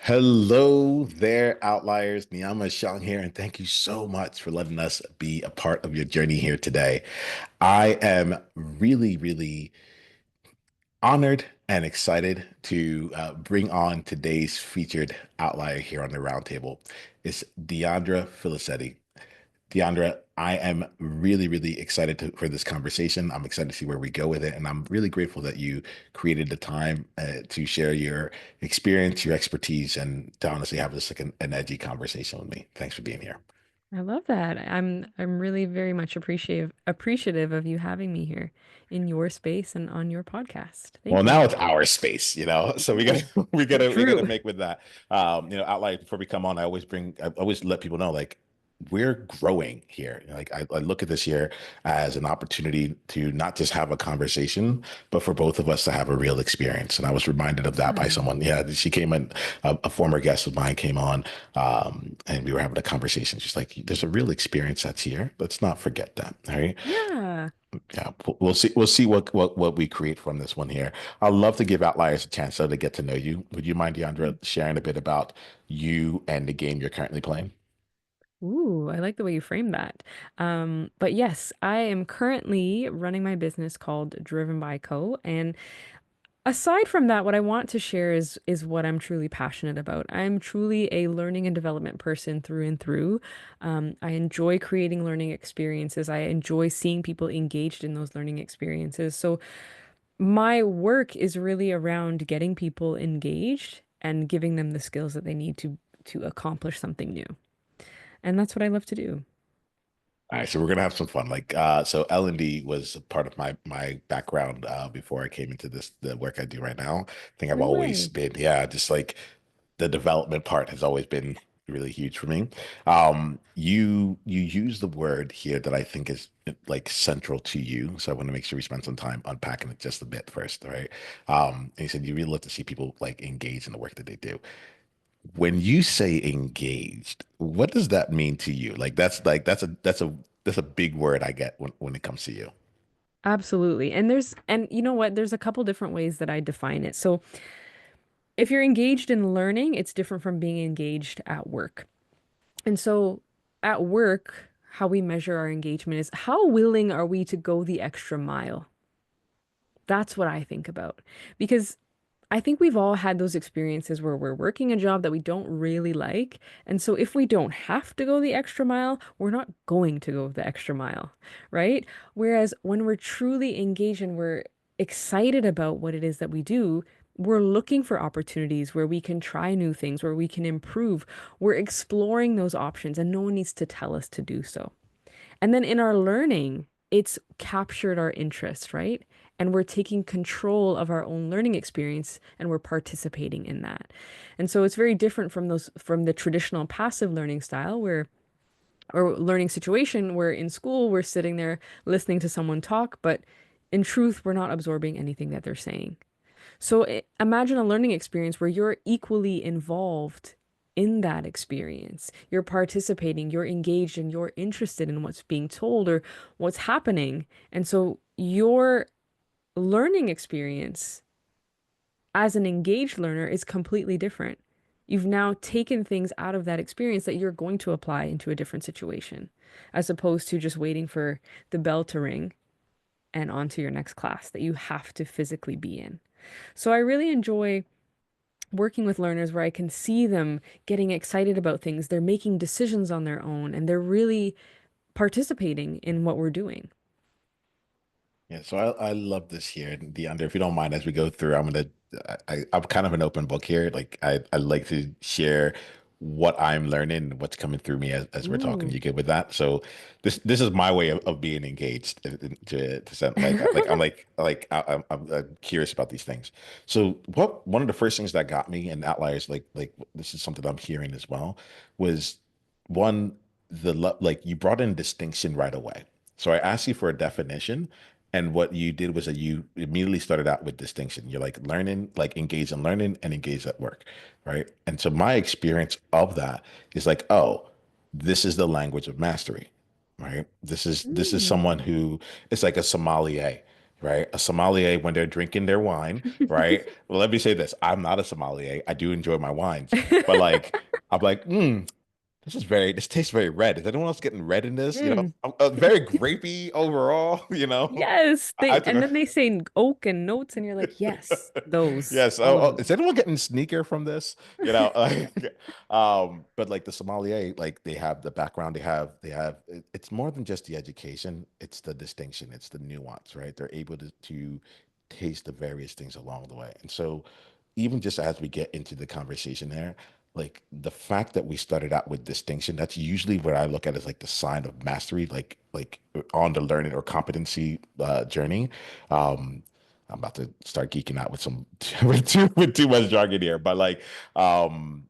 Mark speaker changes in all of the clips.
Speaker 1: Hello there, outliers. Niiamah Shang here, and thank you so much for letting us be a part of your journey here today. I am really honored and excited to bring on today's featured outlier here on the roundtable. It's Diondra Filicetti. Diondra, I am really excited for this conversation. I'm excited to see where we go with it. And I'm really grateful that you created the time to share your experience, your expertise, and to honestly have this like an edgy conversation with me. Thanks for being here.
Speaker 2: I love that. I'm really very much appreciative of you having me here in your space and on your podcast.
Speaker 1: Well,
Speaker 2: Thank you.
Speaker 1: now it's our space, so we
Speaker 2: Oh,
Speaker 1: gotta we gotta
Speaker 2: true.
Speaker 1: make with that. Outline before we come on, I always let people know like we're growing here. Like I look at this year as an opportunity to not just have a conversation, but for both of us to have a real experience. And I was reminded of that by
Speaker 2: Yeah.
Speaker 1: someone. Yeah, she came in, a former guest of mine came on, and we were having a conversation. She's like, "There's a real experience that's here. Let's not forget that." All right.
Speaker 2: Yeah.
Speaker 1: Yeah, we'll see. We'll see what we create from this one here. I'd love to give outliers a chance though to get to know you. Would you mind, Deandra, sharing a bit about you and the game you're currently playing?
Speaker 2: Ooh, I like the way you framed that. But yes, I am currently running my business called Driven by Co. And aside from that, what I want to share is what I'm truly passionate about. I'm truly a learning and development person through and through. I enjoy creating learning experiences. I enjoy seeing people engaged in those learning experiences. So my work is really around getting people engaged and giving them the skills that they need to accomplish something new. And that's what I love to do.
Speaker 1: All right, so we're gonna have some fun. So L&D was a part of my background before I came into the work I do right now. I think I've
Speaker 2: No
Speaker 1: always
Speaker 2: way.
Speaker 1: been, yeah, just like the development part has always been really huge for me. You use the word here that I think is like central to you. So I want to make sure we spend some time unpacking it just a bit first, all right? And you said you really love to see people like engage in the work that they do. When you say engaged, what does that mean to you? That's a big word I get when it comes to you.
Speaker 2: Absolutely. And you know what? There's a couple different ways that I define it. So if you're engaged in learning, it's different from being engaged at work. And so at work, how we measure our engagement is how willing are we to go the extra mile? That's what I think about. Because I think we've all had those experiences where we're working a job that we don't really like. And so if we don't have to go the extra mile, we're not going to go the extra mile, right? Whereas when we're truly engaged and we're excited about what it is that we do, we're looking for opportunities where we can try new things, where we can improve. We're exploring those options, and no one needs to tell us to do so. And then in our learning, it's captured our interest, right? And we're taking control of our own learning experience and we're participating in that. And so it's very different from the traditional passive learning style where or learning situation where in school we're sitting there listening to someone talk, but in truth, we're not absorbing anything that they're saying. So imagine a learning experience where you're equally involved in that experience. You're participating, you're engaged, and you're interested in what's being told or what's happening. And so your learning experience as an engaged learner is completely different. You've now taken things out of that experience that you're going to apply into a different situation, as opposed to just waiting for the bell to ring and on to your next class that you have to physically be in. So I really enjoy working with learners where I can see them getting excited about things. They're making decisions on their own and they're really participating in what we're doing.
Speaker 1: Yeah, so I love this here, DeAndre. If you don't mind, as we go through, I'm kind of an open book here. Like I like to share what I'm learning, what's coming through me as we're talking.
Speaker 2: Ooh.
Speaker 1: You good with that? So this is my way of being engaged to sound like I'm curious about these things. So what one of the first things that got me and outliers like this is something I'm hearing as well was one like you brought in distinction right away. So I asked you for a definition. And what you did was that you immediately started out with distinction. You're like learning, like engaged in learning and engaged at work, right? And so my experience of that is like, oh, this is the language of mastery, right? This is
Speaker 2: Mm.
Speaker 1: someone who it's like a sommelier, right? A sommelier when they're drinking their wine, right? Well, let me say this. I'm not a sommelier. I do enjoy my wines, but like I'm like, this tastes very red. Is anyone else getting red in this?
Speaker 2: Mm.
Speaker 1: Very grapey overall,
Speaker 2: Yes,
Speaker 1: I
Speaker 2: they
Speaker 1: took
Speaker 2: and
Speaker 1: a
Speaker 2: then they say oak and notes, and you're like, yes, those,
Speaker 1: Yes.
Speaker 2: all of
Speaker 1: Is
Speaker 2: those.
Speaker 1: anyone getting sneaker from this? Like, but like the sommelier, like they have the background, it's more than just the education, it's the distinction, it's the nuance, right? They're able to taste the various things along the way. And so even just as we get into the conversation there, like the fact that we started out with distinction, that's usually what I look at as like the sign of mastery, like on the learning or competency journey. Um, I'm about to start geeking out with some with too much jargon here, but like um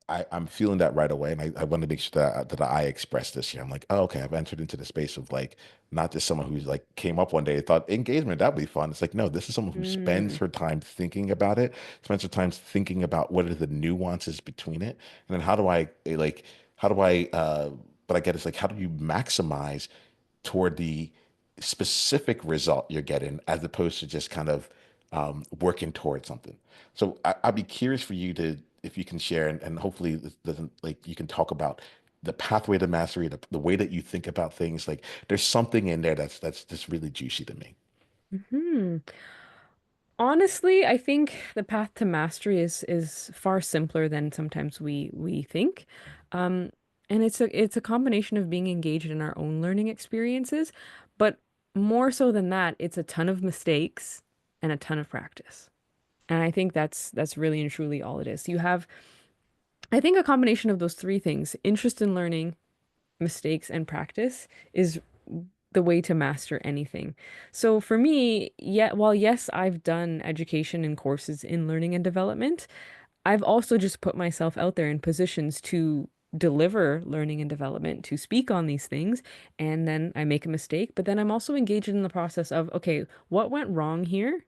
Speaker 1: I'm feeling that right away, and I want to make sure that I express this here. I'm like, oh, okay, I've entered into the space of like not just someone who's like came up one day and thought engagement that'd be fun. It's like, no, this is someone who spends
Speaker 2: Mm.
Speaker 1: her time thinking about it, spends her time thinking about what are the nuances between it, and then how do I but I get it's like how do you maximize toward the specific result you're getting as opposed to just kind of working towards something. So I'd be curious for you to, if you can share, and hopefully this doesn't like you can talk about the pathway to mastery, the way that you think about things. Like there's something in there that's just really juicy to me.
Speaker 2: Hmm. Honestly, I think the path to mastery is far simpler than sometimes we think. Um, and it's a combination of being engaged in our own learning experiences, but more so than that, it's a ton of mistakes and a ton of practice. And I think that's really and truly all it is. You have, I think, a combination of those three things, interest in learning, mistakes, and practice is the way to master anything. So for me, yeah, while yes, I've done education and courses in learning and development, I've also just put myself out there in positions to deliver learning and development, to speak on these things, and then I make a mistake, but then I'm also engaged in the process of, okay, what went wrong here?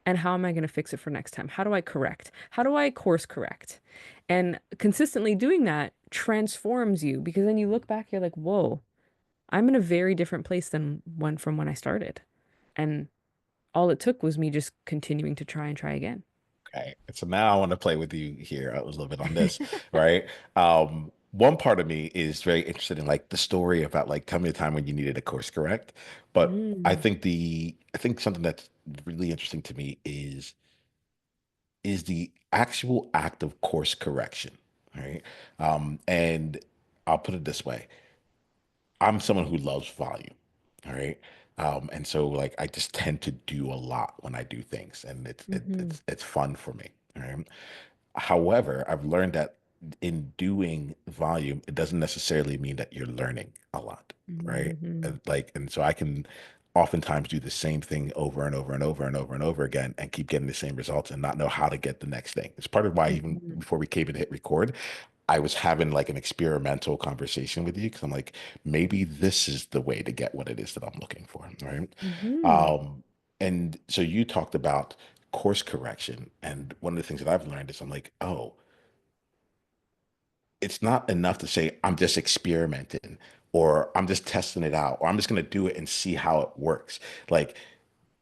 Speaker 2: And how am I going to fix it for next time? How do I correct? How do I course correct? And consistently doing that transforms you because then you look back, you're like, whoa, I'm in a very different place than when I started. And all it took was me just continuing to try and try again.
Speaker 1: Okay. So now I want to play with you here a little bit on this, right? One part of me is very interested in like the story about like tell me a time when you needed a course correct. But
Speaker 2: Mm,
Speaker 1: I think something that's really interesting to me is the actual act of course correction, right? And I'll put it this way. I'm someone who loves volume, all right? And so like I just tend to do a lot when I do things and
Speaker 2: hmm
Speaker 1: it's fun for me. All right. However, I've learned that in doing volume, it doesn't necessarily mean that you're learning a lot, right?
Speaker 2: hmm
Speaker 1: And so I can oftentimes do the same thing over and over and over and over and over again and keep getting the same results and not know how to get the next thing. It's part of why even
Speaker 2: hmm
Speaker 1: before we came and hit record, I was having like an experimental conversation with you because I'm like, maybe this is the way to get what it is that I'm looking for, right?
Speaker 2: hmm
Speaker 1: Um, and so you talked about course correction, and one of the things that I've learned is I'm like, oh, it's not enough to say I'm just experimenting or I'm just testing it out or I'm just going to do it and see how it works. Like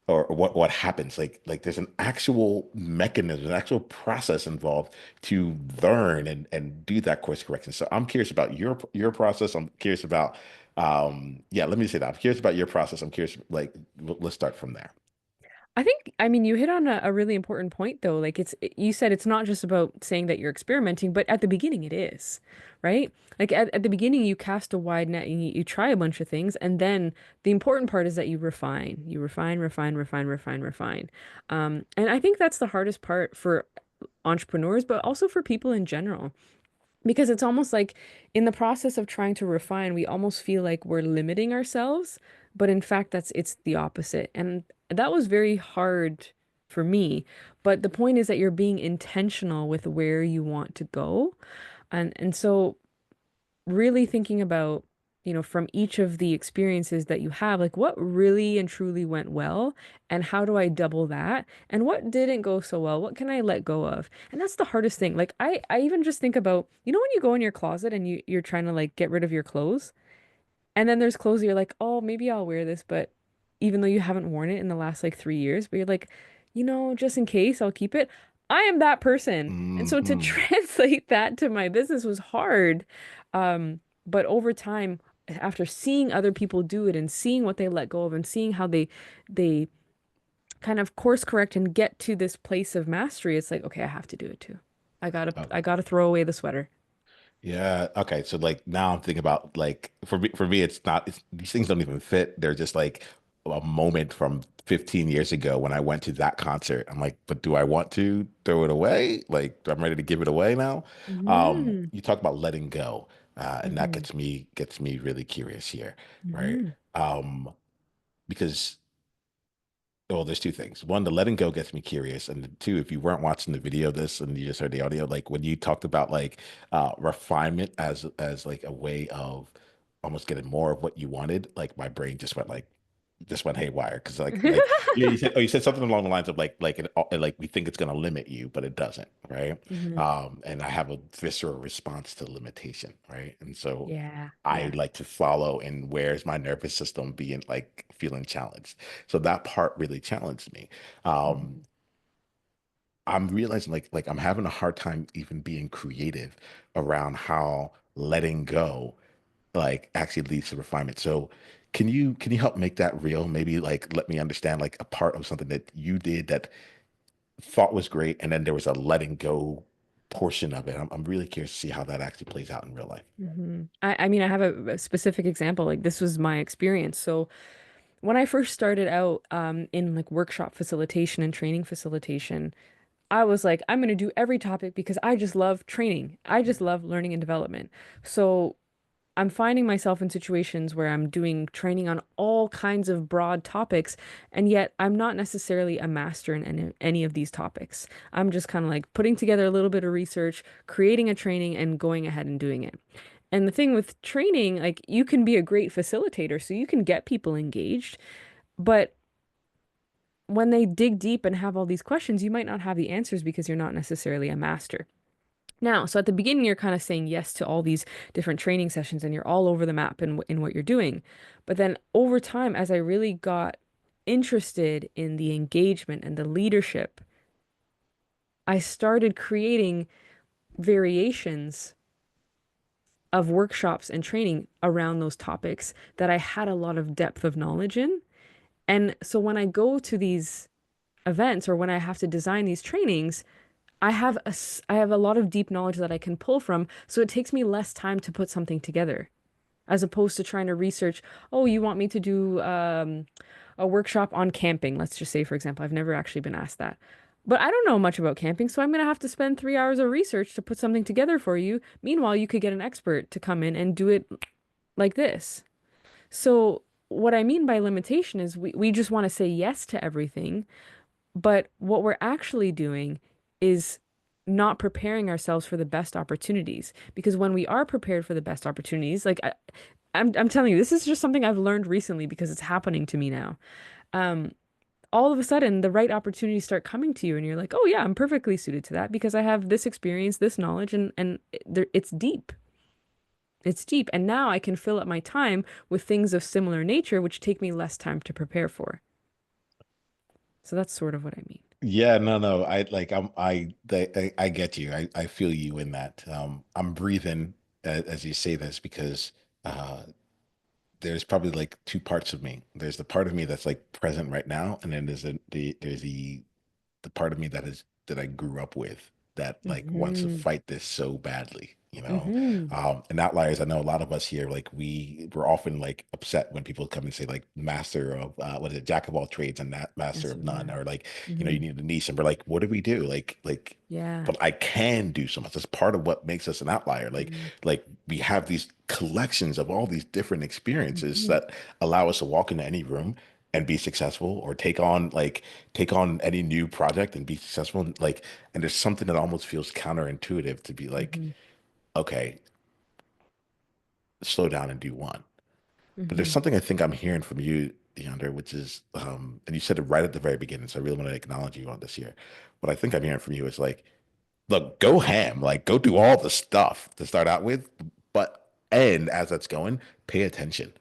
Speaker 1: or what happens like there's an actual mechanism an actual process involved to learn and do that course correction. So I'm curious about your process. I'm curious about yeah, let me say that I'm curious about your process. I'm curious, like let's start from there.
Speaker 2: I think, I mean, you hit on a really important point though. Like you said, it's not just about saying that you're experimenting, but at the beginning it is, right? Like at the beginning, you cast a wide net and you try a bunch of things. And then the important part is that you refine, refine, refine, refine, refine. And I think that's the hardest part for entrepreneurs, but also for people in general. Because it's almost like in the process of trying to refine, we almost feel like we're limiting ourselves, but in fact it's the opposite. And that was very hard for me. But the point is that you're being intentional with where you want to go. And so really thinking about, from each of the experiences that you have, like what really and truly went well, and how do I double that? And what didn't go so well? What can I let go of? And that's the hardest thing. Like I even just think about, when you go in your closet and you're trying to like get rid of your clothes, and then there's clothes you're like, oh, maybe I'll wear this, but even though you haven't worn it in the last like 3 years, but you're like, just in case, I'll keep it. I am that person. And so to
Speaker 1: Hmm.
Speaker 2: translate that to my business was hard. But over time, after seeing other people do it and seeing what they let go of and seeing how they kind of course correct and get to this place of mastery, it's like, okay, I have to do it too. I gotta throw away the sweater.
Speaker 1: Yeah. Okay. So like now I'm thinking about like for me it's not these things don't even fit. They're just like a moment from 15 years ago when I went to that concert. I'm like, but do I want to throw it away? Like I'm ready to give it away now.
Speaker 2: Mm-hmm.
Speaker 1: You talk about letting go, and that
Speaker 2: Mm-hmm.
Speaker 1: gets me really curious here, right?
Speaker 2: Mm-hmm.
Speaker 1: Because well, there's two things. One, the letting go gets me curious, and two, if you weren't watching the video of this and you just heard the audio, like when you talked about like refinement as like a way of almost getting more of what you wanted, like my brain just went haywire because you said something along the lines of like we think it's going to limit you, but it doesn't, right?
Speaker 2: Mm-hmm.
Speaker 1: And I have a visceral response to limitation, right? And so
Speaker 2: Yeah.
Speaker 1: I
Speaker 2: Yeah.
Speaker 1: like to follow in where's my nervous system being like feeling challenged. So that part really challenged me. Um,
Speaker 2: Mm-hmm.
Speaker 1: I'm realizing like I'm having a hard time even being creative around how letting go like actually leads to refinement. So can you help make that real? Maybe like let me understand like a part of something that you did that thought was great, and then there was a letting go portion of it. I'm really curious to see how that actually plays out in real life.
Speaker 2: I mean, I have a specific example. Like this was my experience. So when I first started out in like workshop facilitation and training facilitation, I was like, I'm going to do every topic because I just love training. I just love learning and development. So I'm finding myself in situations where I'm doing training on all kinds of broad topics, and yet I'm not necessarily a master in any of these topics. I'm just kind of like putting together a little bit of research, creating a training, and going ahead and doing it. And the thing with training, like you can be a great facilitator, so you can get people engaged, but when they dig deep and have all these questions, you might not have the answers because you're not necessarily a master. Now, so at the beginning, you're kind of saying yes to all these different training sessions and you're all over the map in what you're doing. But then over time, as I really got interested in the engagement and the leadership, I started creating variations of workshops and training around those topics that I had a lot of depth of knowledge in. And so when I go to these events or when I have to design these trainings, I have a lot of deep knowledge that I can pull from, so it takes me less time to put something together, as opposed to trying to research, oh, you want me to do a workshop on camping, let's just say, for example. I've never actually been asked that. But I don't know much about camping, so I'm going to have to spend 3 hours of research to put something together for you. Meanwhile, you could get an expert to come in and do it like this. So, what I mean by limitation is we just want to say yes to everything, but what we're actually doing is not preparing ourselves for the best opportunities. Because when we are prepared for the best opportunities, like I'm telling you, this is just something I've learned recently because it's happening to me now. Um, all of a sudden, the right opportunities start coming to you, and you're like, oh yeah, I'm perfectly suited to that because I have this experience, this knowledge, and it's deep. It's deep, and now I can fill up my time with things of similar nature, which take me less time to prepare for. So that's sort of what I mean.
Speaker 1: Yeah, no, no. I get you. I feel you in that. I'm breathing as you say this because uh there's probably like two parts of me. There's the part of me that's like present right now, and then there's the part of me that I grew up with that like wants to
Speaker 2: Hmm.
Speaker 1: fight this so badly, you know.
Speaker 2: Hmm.
Speaker 1: And outliers, I know a lot of us here, like we're often like upset when people come and say like master of what is it, jack of all trades and that master
Speaker 2: Master
Speaker 1: of
Speaker 2: of
Speaker 1: none,
Speaker 2: none.
Speaker 1: or like,
Speaker 2: Hmm.
Speaker 1: you need a niche, and we're like, what do we do?
Speaker 2: Yeah.
Speaker 1: But I can do so much. That's part of what makes us an outlier.
Speaker 2: Hmm.
Speaker 1: Like we have these collections of all these different experiences
Speaker 2: Hmm.
Speaker 1: that allow us to walk into any room and be successful, or take on any new project and be successful. And there's something that almost feels counterintuitive to be like,
Speaker 2: Hmm.
Speaker 1: okay, slow down and do one. But there's
Speaker 2: Hmm.
Speaker 1: something I think I'm hearing from you, Deandra, which is, and you said it right at the very beginning, so I really want to acknowledge you on this here. What I think I'm hearing from you is like, look, go ham, like go do all the stuff to start out with, but and as that's going, pay attention.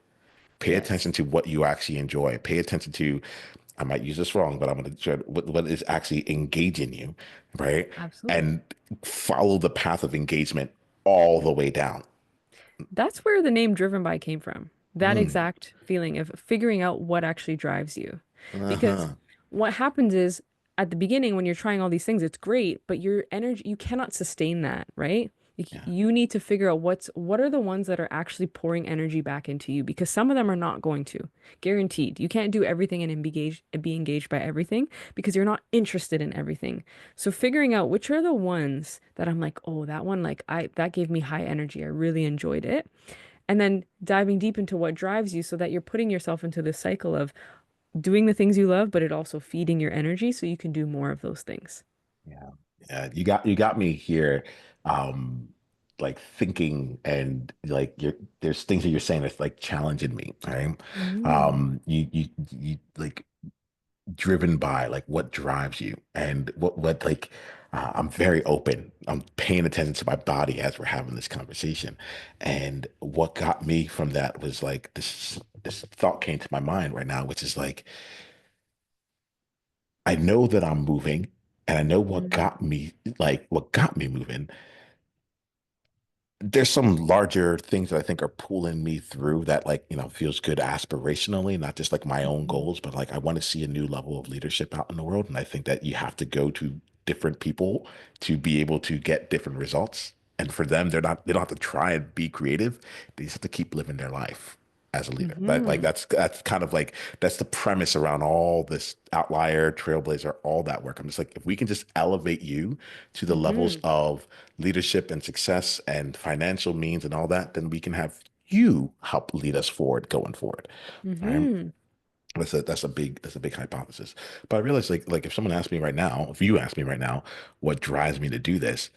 Speaker 1: Pay
Speaker 2: Yes,
Speaker 1: attention to what you actually enjoy. Pay attention to, I might use this wrong, but I'm going to try what is actually engaging you, right?
Speaker 2: absolutely.
Speaker 1: And follow the path of engagement all the way down.
Speaker 2: That's where the name Driven By came from. That
Speaker 1: Mm.
Speaker 2: exact feeling of figuring out what actually drives you. Because
Speaker 1: Uh-huh.
Speaker 2: what happens is at the beginning when you're trying all these things, it's great, but your energy, you cannot sustain that, right?
Speaker 1: Yeah.
Speaker 2: You need to figure out what are the ones that are actually pouring energy back into you because some of them are not going to. Guaranteed. You can't do everything and be engaged by everything because you're not interested in everything. So figuring out which are the ones that I'm like, oh, that one, like that gave me high energy. I really enjoyed it. And then diving deep into what drives you so that you're putting yourself into this cycle of doing the things you love, but it also feeding your energy so you can do more of those things.
Speaker 1: Yeah. Yeah. You got me here, um, like thinking and like there's things that you're saying that's like challenging me, right?
Speaker 2: Mm,
Speaker 1: You like driven by like what drives you and what like I'm very open. I'm paying attention to my body as we're having this conversation. And what got me from that was like this thought came to my mind right now, which is like I know that I'm moving and I know
Speaker 2: mm,
Speaker 1: what got me moving. There's some larger things that I think are pulling me through that like, feels good aspirationally, not just like my own
Speaker 2: mhm,
Speaker 1: goals, but like I want to see a new level of leadership out in the world. And I think that you have to go to different people to be able to get different results. And for them, they don't have to try and be creative. They just have to keep living their life as a leader. Like
Speaker 2: mhm,
Speaker 1: that's kind of like that's the premise around all this outlier, trailblazer, all that work. I'm just like, if we can just elevate you to the levels
Speaker 2: mhm,
Speaker 1: of leadership and success and financial means and all that, then we can have you help lead us forward going forward. Right.
Speaker 2: mhm,
Speaker 1: That's a big hypothesis. But I realize like if someone asked me right now, if you ask me right now, what drives me to do this,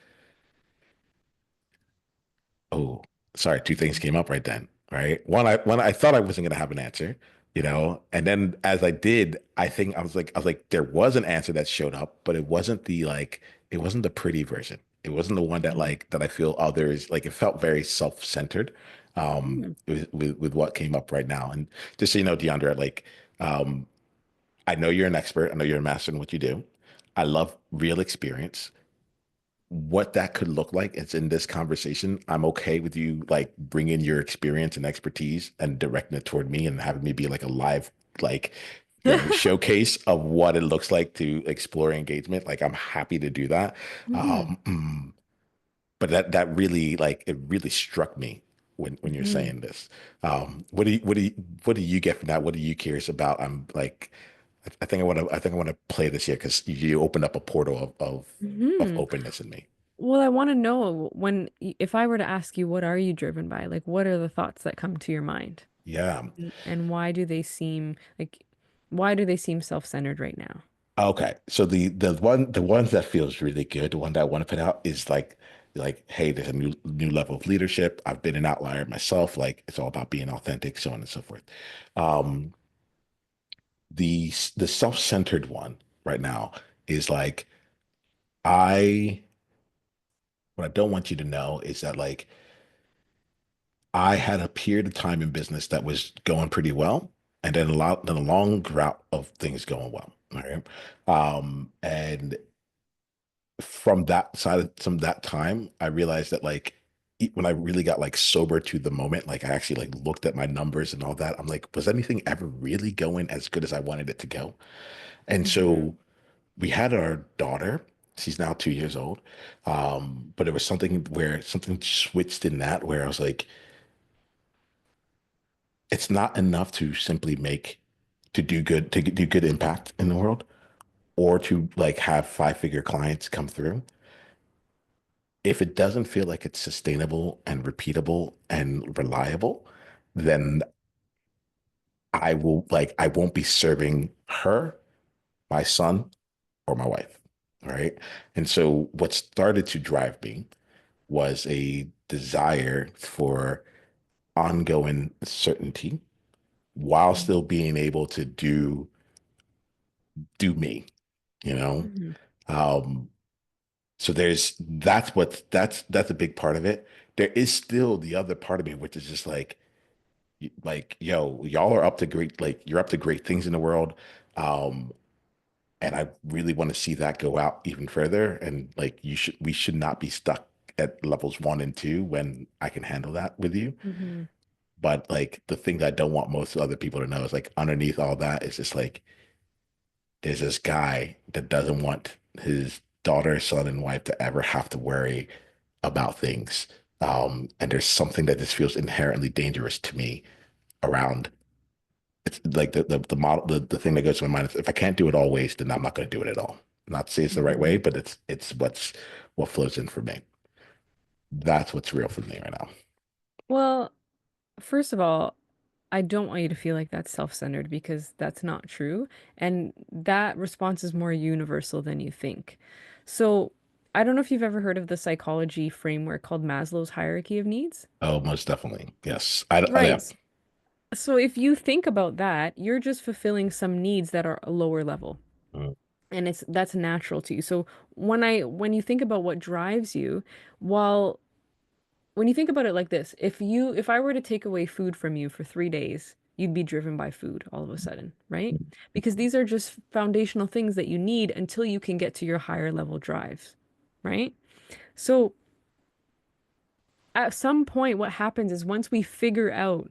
Speaker 1: oh, sorry, two things
Speaker 2: mhm,
Speaker 1: came up right then, right? One I thought I wasn't gonna have an answer, and then as I did, I was like, there was an answer that showed up, but it wasn't the pretty version. It wasn't the one that
Speaker 2: mhm,
Speaker 1: like that I feel others like it felt very self-centered
Speaker 2: mhm,
Speaker 1: with what came up right now. And just so you know, Deandra, like um I know you're an expert, I know you're a master in what you do. I love real experience what that could look like is in this conversation. I'm okay with you like bringing your experience and expertise and directing it toward me and having me be like a live, like, showcase of what it looks like to explore engagement. Like I'm happy to do that.
Speaker 2: mhm,
Speaker 1: Um, but that really like it really struck me when you're
Speaker 2: mhm,
Speaker 1: saying this. What do you get from that? What are you curious about? I'm like, I think I want to play this here because you opened up a portal of
Speaker 2: mhm.
Speaker 1: openness in me.
Speaker 2: Well, I want to know if I were to ask you, what are you driven by? Like, what are the thoughts that come to your mind?
Speaker 1: Yeah.
Speaker 2: And why do they seem self-centered right now?
Speaker 1: Okay. So the ones that feels really good, the one that I want to put out is like, hey, there's a new level of leadership. I've been an outlier myself. Like it's all about being authentic, so on and so forth. Um, the self-centered one right now is like I what I don't want you to know is that like I had a period of time in business that was going pretty well, and then a long drought of things going well. All right. And from that time, I realized that like when I really got like sober to the moment, like I actually like looked at my numbers and all that, I'm like, was anything ever really going as good as I wanted it to go? And so
Speaker 2: Mhm.
Speaker 1: we had our daughter. She's now 2 years old. But it was something where something switched in that where I was like, it's not enough to simply do good impact in the world or to like have five-figure clients come through. If it doesn't feel like it's sustainable and repeatable and reliable, then I won't be serving her, my son, or my wife. All right. And so what started to drive me was a desire for ongoing certainty while still being able to do me, you know?
Speaker 2: Mhm.
Speaker 1: Um, so that's a big part of it. There is still the other part of me, which is just like, Like, yo, y'all are up to great, like you're up to great things in the world. Um, and I really want to see that go out even further. And like we should not be stuck at levels 1 and 2 when I can handle that with you.
Speaker 2: Hmm.
Speaker 1: But like the thing that I don't want most other people to know is like underneath all that is just like there's this guy that doesn't want his daughter, son, and wife to ever have to worry about things. And there's something that just feels inherently dangerous to me around it's like the model the thing that goes to my mind is if I can't do it always, then I'm not going to do it at all. Not to say it's the right way,
Speaker 2: Hmm.
Speaker 1: but it's what flows in for me. That's what's real for me right now.
Speaker 2: Well, first of all, I don't want you to feel like that's self-centered because that's not true. And that response is more universal than you think. So, I don't know if you've ever heard of the psychology framework called Maslow's hierarchy of needs.
Speaker 1: Oh, most definitely. Yes.
Speaker 2: Right. So, if you think about that, you're just fulfilling some needs that are a lower level.
Speaker 1: Mm.
Speaker 2: And that's natural to you. So, when you think about what drives you, while when you think about it like this, if I were to take away food from you for 3 days, you'd be driven by food all of a sudden, right? Because these are just foundational things that you need until you can get to your higher level drives, right? So at some point, what happens is once we figure out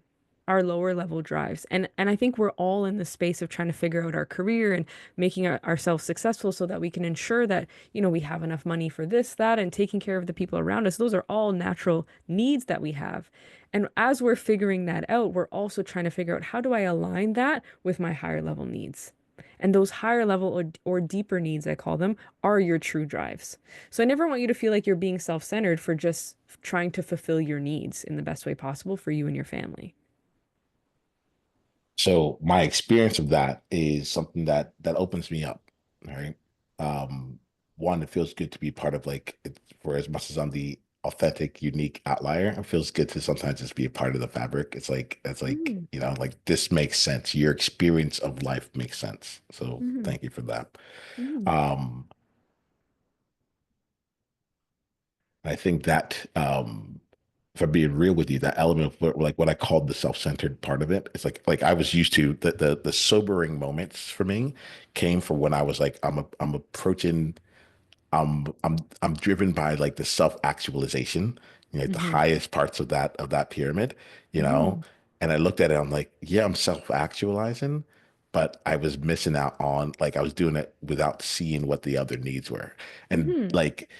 Speaker 2: our lower level drives, and I think we're all in the space of trying to figure out our career and making ourselves successful so that we can ensure that, we have enough money for this, that, and taking care of the people around us. Those are all natural needs that we have. And as we're figuring that out, we're also trying to figure out how do I align that with my higher level needs? And those higher level or deeper needs, I call them, are your true drives. So I never want you to feel like you're being self-centered for just trying to fulfill your needs in the best way possible for you and your family.
Speaker 1: So my experience of that is something that opens me up, right? One, it feels good to be part of like for as much as I'm the authentic, unique outlier, it feels good to sometimes just be a part of the fabric. It's like,
Speaker 2: Mm,
Speaker 1: like this makes sense. Your experience of life makes sense. So
Speaker 2: mhm,
Speaker 1: thank you for that.
Speaker 2: mhm,
Speaker 1: Um, I think that if I'm being real with you, that element of like what I called the self-centered part of it, it's like I was used to the sobering moments for me came from when I was like I'm approaching I'm driven by like the self-actualization, like the
Speaker 2: mhm,
Speaker 1: highest parts of that pyramid, you know.
Speaker 2: mhm,
Speaker 1: And I looked at it, I'm like, yeah, I'm self-actualizing, but I was missing out on like I was doing it without seeing what the other needs were. And
Speaker 2: mhm.
Speaker 1: like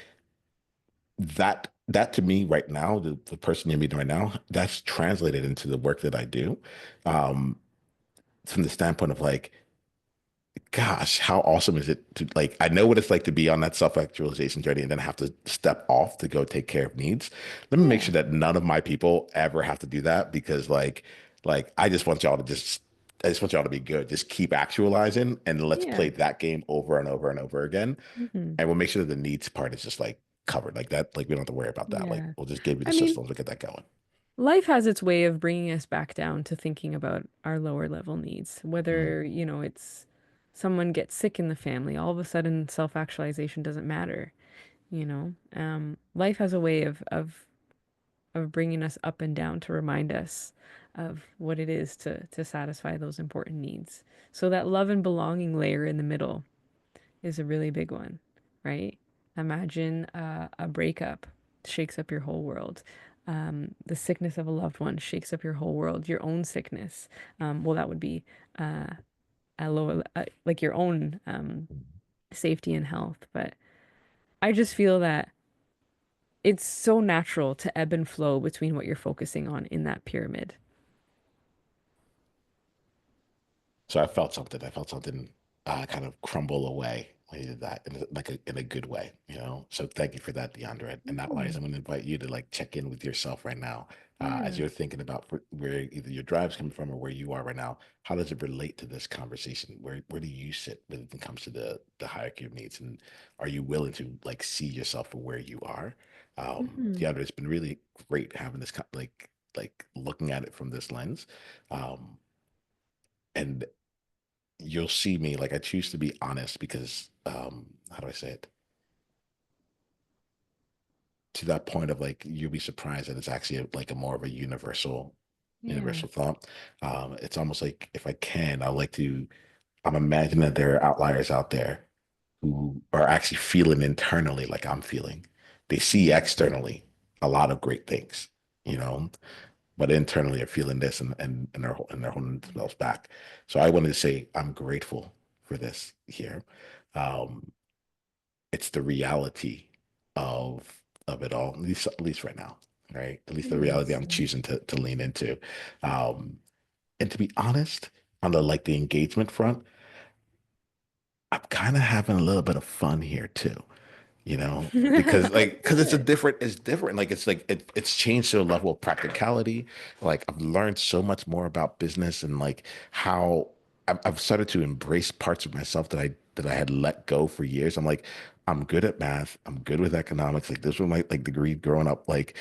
Speaker 1: that to me right now, the person you're meeting right now, that's translated into the work that I do. Um, from the standpoint of like, gosh, how awesome is it to like, I know what it's like to be on that self-actualization journey and then have to step off to go take care of needs. Let me make
Speaker 2: Yeah,
Speaker 1: sure that none of my people ever have to do that because like I just want y'all to be good. Just keep actualizing and let's
Speaker 2: yeah,
Speaker 1: play that game over and over and over again.
Speaker 2: mhm,
Speaker 1: And we'll make sure that the needs part is just like covered like that. Like we don't have to worry about that. Like
Speaker 2: yeah.
Speaker 1: we'll just give you the
Speaker 2: I mean,
Speaker 1: systems to get that going.
Speaker 2: life has its way of bringing us back down to thinking about our lower level needs,
Speaker 1: Mm.
Speaker 2: whether, it's someone gets sick in the family, all of a sudden self-actualization doesn't matter, you know? Life has a way of bringing us up and down to remind us of what it is to satisfy those important needs. So that love and belonging layer in the middle is a really big one, right? Imagine a breakup shakes up your whole world. The sickness of a loved one shakes up your whole world. Your own sickness, well, that would be a lower, like your own safety and health. But I just feel that it's so natural to ebb and flow between what you're focusing on in that pyramid.
Speaker 1: So I felt something. I felt something kind of crumble away when you did that in a good way, you know. So thank you for that, Deandra. And that lies, I'm
Speaker 2: Mhm.
Speaker 1: going to invite you to like check in with yourself right now as
Speaker 2: Yeah.
Speaker 1: you're thinking about where either your drive's coming from or where you are right now. How does it relate to this conversation? Where do you sit when it comes to the hierarchy of needs? And are you willing to like see yourself for where you are?
Speaker 2: Hmm.
Speaker 1: Deandra, it's been really great having this like looking at it from this lens. Um, and you'll see me like I choose to be honest because how do I say it? To that point of like you'll be surprised that it's actually like a more of a universal
Speaker 2: Yeah.
Speaker 1: universal thought. It's almost like if I can, I like to. I'm imagining that there are outliers out there who are actually feeling internally like I'm feeling. They see
Speaker 2: Mm.
Speaker 1: externally a lot of great things, you know, but internally are feeling this and they're holding themselves back. So I wanted to say I'm grateful for this here. Um, it's the reality of it all, at least right now, right? At least the reality
Speaker 2: Nice.
Speaker 1: I'm choosing to lean into. Um, and to be honest, on the engagement front, I'm kind of having a little bit of fun here too, because
Speaker 2: Good.
Speaker 1: it's different. Like it's changed to a level of practicality. Like I've learned so much more about business and like how I've started to embrace parts of myself that I had let go for years. I'm like, I'm good at math. I'm good with economics. Like this was my like degree growing up. Like,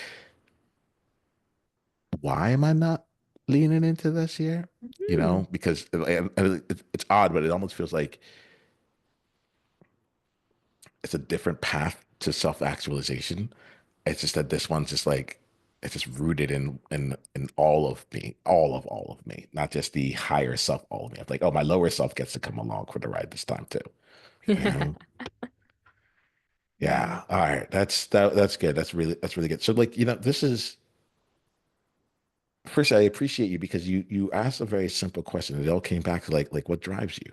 Speaker 1: why am I not leaning into this here?
Speaker 2: Hmm.
Speaker 1: Because it's odd, but it almost feels like it's a different path to self-actualization. It's just that this one's just like it's just rooted in all of me, all of me, not just the higher self, all of me. I'm like, oh, my lower self gets to come along for the ride this time too. You know?
Speaker 2: Yeah.
Speaker 1: Yeah. All right. That's good. That's really good. So like, this is first, I appreciate you because you asked a very simple question. It all came back to like what drives you,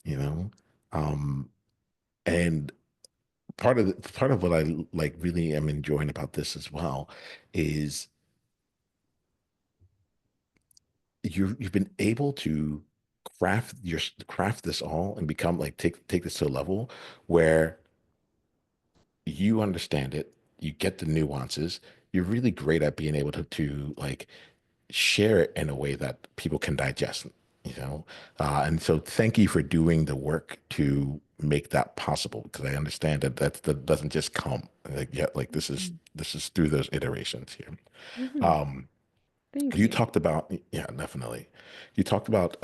Speaker 1: you know? Um, and part of what I like really am enjoying about this as well is you've been able to craft this all and become like take this to a level where you understand it, you get the nuances, you're really great at being able to like share it in a way that people can digest, you know? And so thank you for doing the work to make that possible because I understand that doesn't just come like yeah, like this is through those iterations here.
Speaker 2: Hmm.
Speaker 1: Um,
Speaker 2: Thank
Speaker 1: you
Speaker 2: you.
Speaker 1: talked about, yeah, definitely. You talked about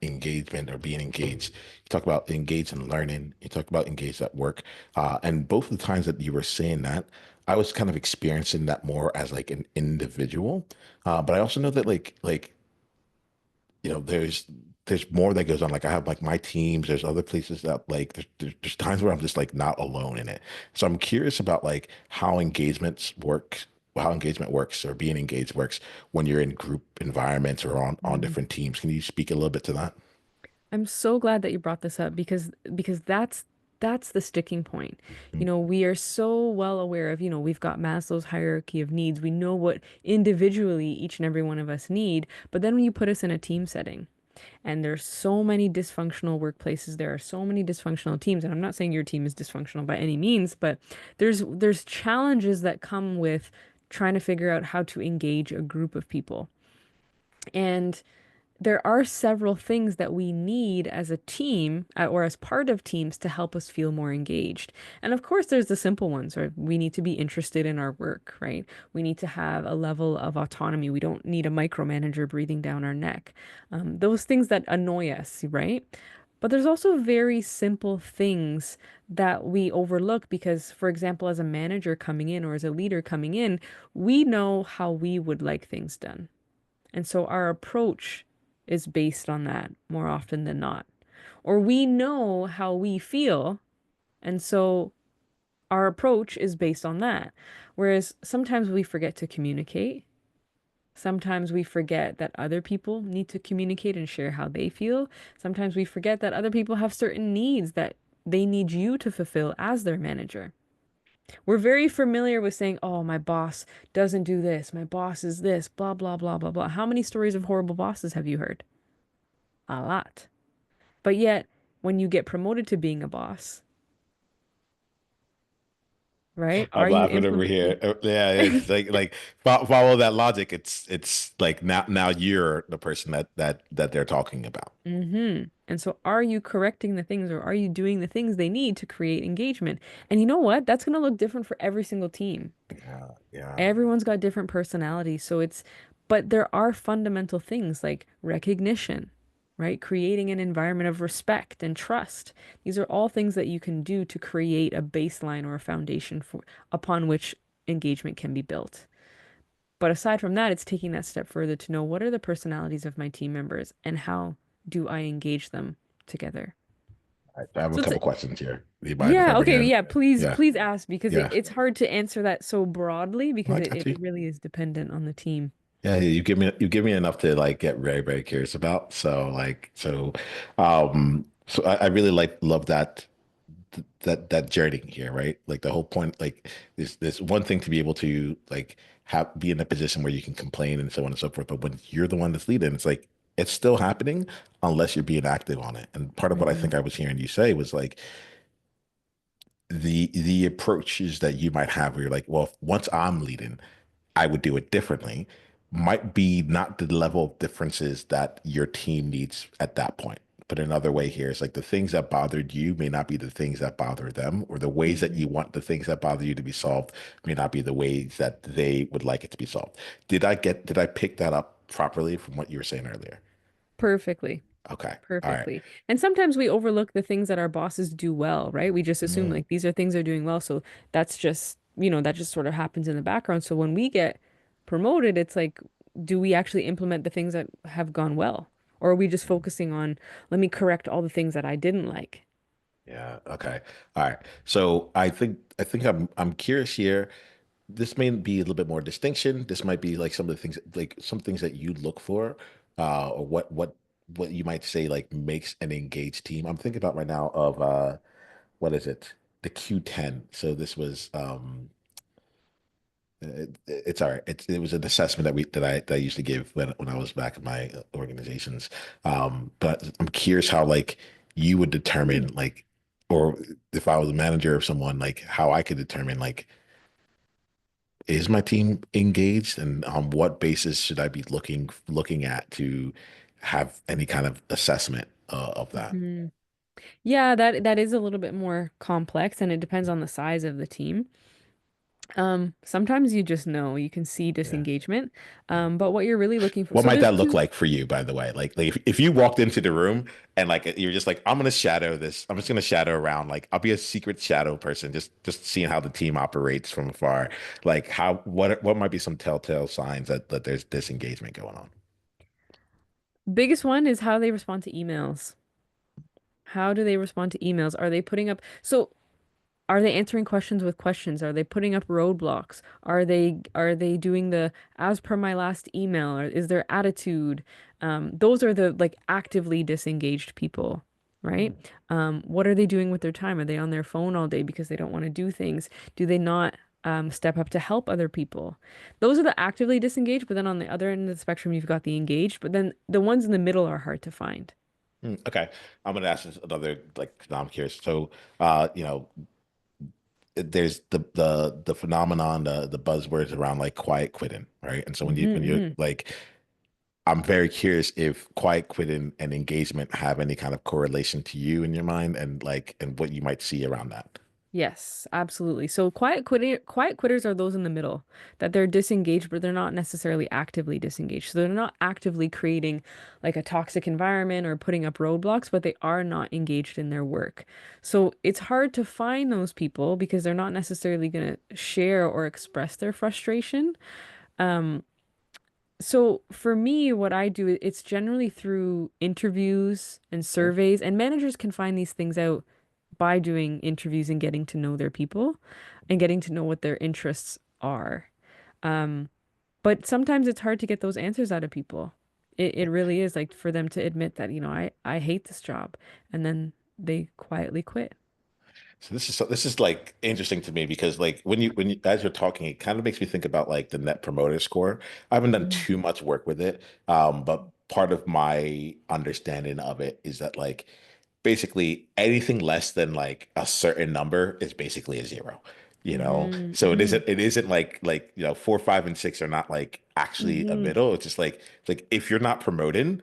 Speaker 1: engagement or being engaged. You talked about engaged in learning. You talked about engaged at work. And both of the times that you were saying that, I was kind of experiencing that more as like an individual. But I also know that there's more that goes on. Like I have like my teams. There's other places that like there's times where I'm just like not alone in it. So I'm curious about like how engagement works or being engaged works when you're in group environments or on
Speaker 2: Mm.
Speaker 1: different teams. Can you speak a little bit to that?
Speaker 2: I'm so glad that you brought this up because that's the sticking point.
Speaker 1: Mhm.
Speaker 2: We are so well aware of, we've got Maslow's hierarchy of needs. We know what individually each and every one of us need, but then when you put us in a team setting, and there's so many dysfunctional workplaces, there are so many dysfunctional teams, and I'm not saying your team is dysfunctional by any means, but there's challenges that come with trying to figure out how to engage a group of people. And there are several things that we need as a team or as part of teams to help us feel more engaged. And of course, there's the simple ones, right? We need to be interested in our work, right? We need to have a level of autonomy. We don't need a micromanager breathing down our neck. Those things that annoy us, right? But there's also very simple things that we overlook because, for example, as a manager coming in or as a leader coming in, we know how we would like things done. And so our approach is based on that more often than not. Or we know how we feel, and so our approach is based on that. Whereas sometimes we forget to communicate. Sometimes we forget that other people need to communicate and share how they feel. Sometimes we forget that other people have certain needs that they need you to fulfill as their manager. We're very familiar with saying, oh, my boss doesn't do this. My boss is this, blah, blah, blah, blah, blah. How many stories of horrible bosses have you heard? A lot. But yet, when you get promoted to being a boss, right?
Speaker 1: I'm
Speaker 2: Are you
Speaker 1: laughing over
Speaker 2: implementing?
Speaker 1: here. Yeah, it's like follow that logic. It's like now you're the person that they're talking about.
Speaker 2: And so are you correcting the things or are you doing the things they need to create engagement? And you know what? That's going to look different for every single team.
Speaker 1: Yeah, yeah.
Speaker 2: Everyone's got different personalities. But there are fundamental things like recognition, right? Creating an environment of respect and trust. These are all things that you can do to create a baseline or a foundation upon which engagement can be built. But aside from that, it's taking that step further to know what are the personalities of my team members and how do I engage them together.
Speaker 1: I have a
Speaker 2: So it's
Speaker 1: couple questions here. Do you mind if I
Speaker 2: yeah,
Speaker 1: bring
Speaker 2: okay,
Speaker 1: in?
Speaker 2: yeah, please,
Speaker 1: Yeah,
Speaker 2: please ask because
Speaker 1: yeah.
Speaker 2: it's hard to answer that so broadly
Speaker 1: Well,
Speaker 2: because
Speaker 1: I
Speaker 2: it,
Speaker 1: got
Speaker 2: it
Speaker 1: you.
Speaker 2: really is dependent on the team.
Speaker 1: Yeah, you give me enough to like get very, very curious about. So I really like love that journey here, right? Like the whole point, like there's one thing to be able to like have be in a position where you can complain and so on and so forth, but when you're the one that's leading, it's like it's still happening unless you're being active on it. And part of what I
Speaker 2: Hmm.
Speaker 1: think I was hearing you say was like the approaches that you might have where you're like, well, once I'm leading, I would do it differently, might be not the level of differences that your team needs at that point. But another way here is like the things that bothered you may not be the things that bother them, or the ways that
Speaker 2: Hmm.
Speaker 1: you want the things that bother you to be solved may not be the ways that they would like it to be solved. Did I pick that up properly from what you were saying earlier?
Speaker 2: Perfectly.
Speaker 1: Okay. All right.
Speaker 2: Perfectly. And sometimes we overlook the things that our bosses do well, right? We just assume
Speaker 1: Mm,
Speaker 2: like these are things they're doing well. So that's just, that just sort of happens in the background. So when we get promoted, it's like, do we actually implement the things that have gone well? Or are we just focusing on, let me correct all the things that I didn't like?
Speaker 1: yeah. Okay. All right. So I think I'm curious here. This may be a little bit more distinction. This might be like some of the things, like some things that you look for, or what you might say like makes an engaged team. I'm thinking about right now of what is it? The Q10. So this was it's all right. It was an assessment that I used to give when I was back in my organizations. But I'm curious how like you would determine
Speaker 2: Hmm.
Speaker 1: like, or if I was a manager of someone, like how I could determine like is my team engaged and on what basis should I be looking at to have any kind of assessment of that?
Speaker 2: Hmm. Yeah, that is a little bit more complex and it depends on the size of the team. Sometimes you just know, you can see
Speaker 1: Yeah.
Speaker 2: disengagement. But what you're really looking for,
Speaker 1: What
Speaker 2: so
Speaker 1: might
Speaker 2: there's
Speaker 1: that look
Speaker 2: two.
Speaker 1: like for you, by the way? Like if you walked into the room and like you're just like, I'm gonna shadow this. I'm just gonna shadow around. Like I'll be a secret shadow person, just seeing how the team operates from afar. Like what might be some telltale signs that there's disengagement going on?
Speaker 2: Biggest one is how they respond to emails. How do they respond to emails? Are they putting up, so are they answering questions with questions? Are they putting up roadblocks? Are they doing the as per my last email? Or is their attitude? Those are the like actively disengaged people, right? What are they doing with their time? Are they on their phone all day because they don't want to do things? Do they not step up to help other people? Those are the actively disengaged, but then on the other end of the spectrum, you've got the engaged, but then the ones in the middle are hard to find.
Speaker 1: Okay, I'm gonna ask this another like now I'm curious. So, there's the phenomenon, the buzzwords around like quiet quitting, right? And so when you're
Speaker 2: Hmm.
Speaker 1: like, I'm very curious if quiet quitting and engagement have any kind of correlation to you in your mind, and like and what you might see around that.
Speaker 2: Yes, absolutely. So quiet quitters are those in the middle that they're disengaged, but they're not necessarily actively disengaged. So they're not actively creating like a toxic environment or putting up roadblocks, but they are not engaged in their work. So it's hard to find those people because they're not necessarily going to share or express their frustration. So for me, what I do, it's generally through interviews and
Speaker 1: Okay.
Speaker 2: surveys, and managers can find these things out by doing interviews and getting to know their people and getting to know what their interests are. But sometimes it's hard to get those answers out of people. It really is like for them to admit that, I hate this job, and then they quietly quit.
Speaker 1: So this is like interesting to me because like when you as you're talking, it kind of makes me think about like the net promoter score. I haven't done
Speaker 2: Mm.
Speaker 1: too much work with it, but part of my understanding of it is that like basically anything less than like a certain number is basically a zero.
Speaker 2: Mm,
Speaker 1: So
Speaker 2: mm,
Speaker 1: it isn't like 4, 5, and 6 are not like actually a
Speaker 2: hmm.
Speaker 1: middle. It's just like if you're not promoting,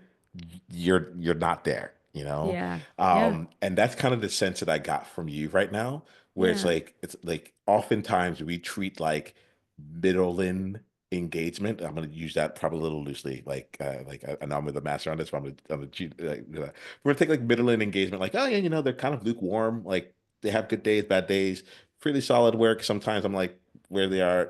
Speaker 1: you're not there,
Speaker 2: Yeah. Yeah.
Speaker 1: and that's kind of the sense that I got from you right now, where
Speaker 2: Yeah.
Speaker 1: it's like oftentimes we treat like middling engagement. I'm going to use that probably a little loosely. Like I know I'm with the master on this, but I'm gonna cheat. We're gonna take like middling engagement, like oh yeah, they're kind of lukewarm. Like they have good days, bad days, pretty solid work. Sometimes I'm like where they are,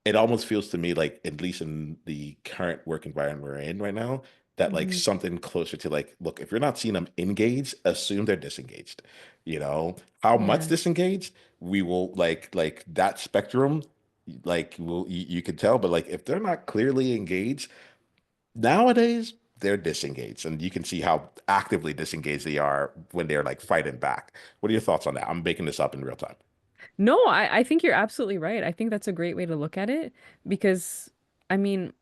Speaker 1: it almost feels to me like, at least in the current work environment we're in right now, that like
Speaker 2: Hmm.
Speaker 1: something closer to like, look, if you're not seeing them engaged, assume they're disengaged. You know, how much
Speaker 2: Yeah.
Speaker 1: disengaged we will like that spectrum, like you can tell, but like if they're not clearly engaged nowadays, they're disengaged, and you can see how actively disengaged they are when they're like fighting back. What are your thoughts on that? I'm making this up in real time.
Speaker 2: No, I think you're absolutely right. I think that's a great way to look at it because, I mean,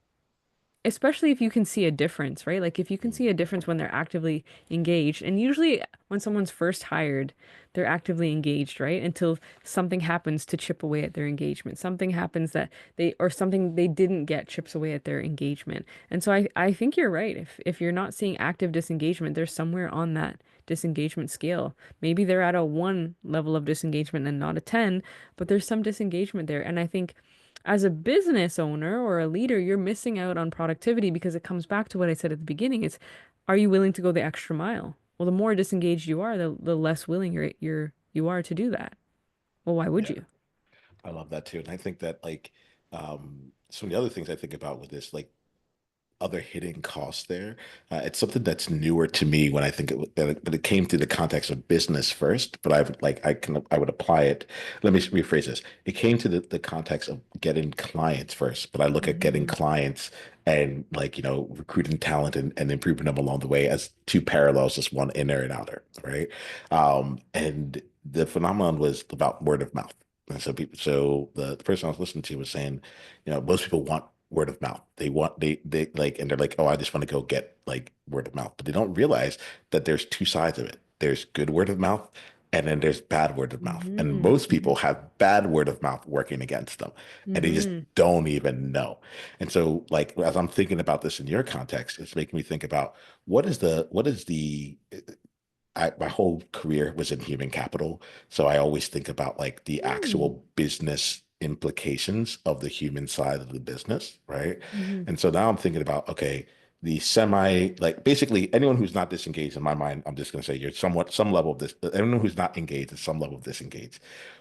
Speaker 2: especially if you can see a difference, right? Like if you can see a difference when they're actively engaged, and usually when someone's first hired, they're actively engaged, right? Until something happens to chip away at their engagement. Something happens that or something they didn't get chips away at their engagement. And so I think you're right. If you're not seeing active disengagement, there's somewhere on that disengagement scale. Maybe they're at a 1 level of disengagement and not a 10, but there's some disengagement there. And I think as a business owner or a leader, you're missing out on productivity because it comes back to what I said at the beginning. It's, are you willing to go the extra mile? Well, the more disengaged you are, the less willing you are to do that. Well, why would
Speaker 1: Yeah.
Speaker 2: you?
Speaker 1: I love that too. And I think that like some of the other things I think about with this, like other hidden costs there. It's something that's newer to me when I think but it came through the context of business first, but I would apply it. Let me rephrase this. It came to the context of getting clients first, but I look at getting
Speaker 2: Hmm.
Speaker 1: clients and like, recruiting talent and improving them along the way as two parallels, just one inner and outer, right? And the phenomenon was about word of mouth. And so the person I was listening to was saying, most people want word of mouth. They like, and they're like, oh, I just want to go get like word of mouth. But they don't realize that there's two sides of it. There's good word of mouth, and then there's bad word of mouth. And
Speaker 2: Hmm.
Speaker 1: most
Speaker 2: Hmm.
Speaker 1: people have bad word of mouth working against them, and they just
Speaker 2: Hmm.
Speaker 1: don't even know. And so, like, as I'm thinking about this in your context, it's making me think about what is the my whole career was in human capital. So I always think about like the
Speaker 2: Hmm.
Speaker 1: actual business implications of the human side of the business, right?
Speaker 2: Hmm.
Speaker 1: And so now I'm thinking about, okay, the like basically anyone who's not disengaged in my mind, I'm just going to say you're somewhat some level of this, anyone who's not engaged is some level of disengaged.